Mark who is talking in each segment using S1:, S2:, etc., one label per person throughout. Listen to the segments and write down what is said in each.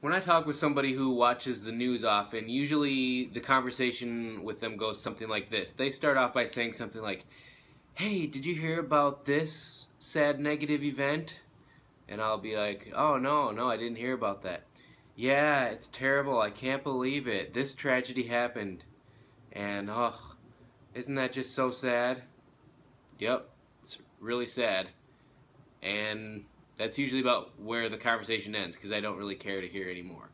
S1: When I talk with somebody who watches the news often, usually the conversation with them goes something like this. They start off by saying something like, "Hey, did you hear about this sad negative event?" And I'll be like, "Oh, no, I didn't hear about that." "Yeah, it's terrible. I can't believe it. This tragedy happened. And, oh, isn't that just so sad?" Yep, it's really sad. And that's usually about where the conversation ends, because I don't really care to hear anymore.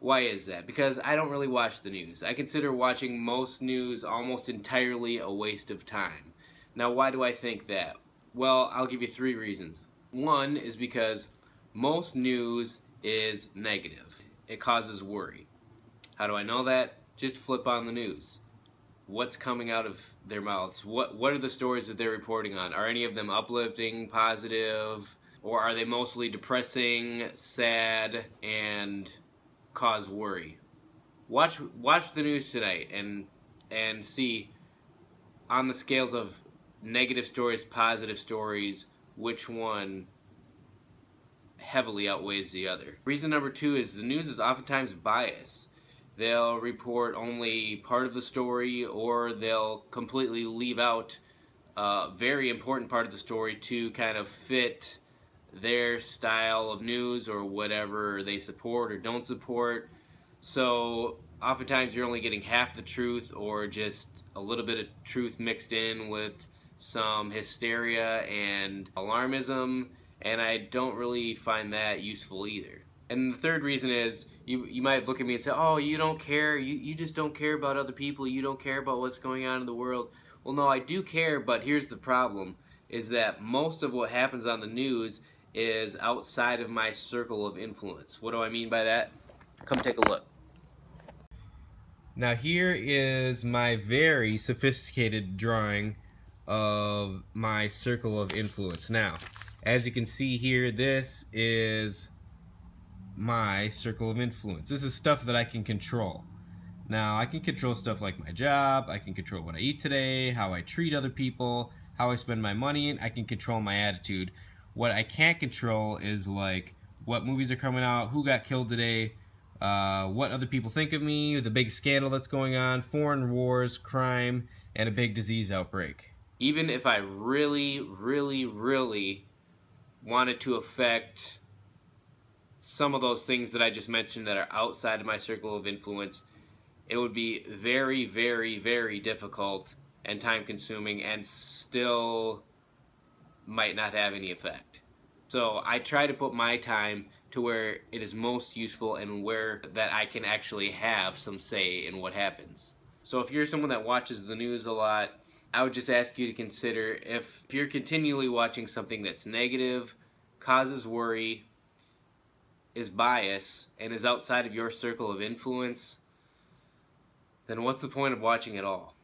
S1: Why is that? Because I don't really watch the news. I consider watching most news almost entirely a waste of time. Now, why do I think that? Well, I'll give you 3 reasons. One is because most news is negative. It causes worry. How do I know that? Just flip on the news. What's coming out of their mouths? What are the stories that they're reporting on? Are any of them uplifting, positive, or are they mostly depressing, sad, and cause worry? Watch the news tonight and see on the scales of negative stories, positive stories, which one heavily outweighs the other. Reason number 2 is the news is oftentimes biased. They'll report only part of the story, or they'll completely leave out a very important part of the story to kind of fit their style of news or whatever they support or don't support. So oftentimes you're only getting half the truth, or just a little bit of truth mixed in with some hysteria and alarmism, and I don't really find that useful either. And the third reason is, you might look at me and say, "Oh, you don't care, you just don't care about other people, you don't care about what's going on in the world." Well, no, I do care, but here's the problem, is that most of what happens on the news is outside of my circle of influence. What do I mean by that? Come take a look. Now here is my very sophisticated drawing of my circle of influence. Now, as you can see here, this is my circle of influence. This is stuff that I can control. Now, I can control stuff like my job, I can control what I eat today, how I treat other people, how I spend my money, and I can control my attitude. What I can't control is like what movies are coming out, who got killed today, what other people think of me, the big scandal that's going on, foreign wars, crime, and a big disease outbreak. Even if I really wanted to affect some of those things that I just mentioned that are outside of my circle of influence, it would be very difficult and time consuming, and still might not have any effect. So I try to put my time to where it is most useful and where that I can actually have some say in what happens. So if you're someone that watches the news a lot, I would just ask you to consider, if you're continually watching something that's negative, causes worry, is biased, and is outside of your circle of influence, then what's the point of watching at all?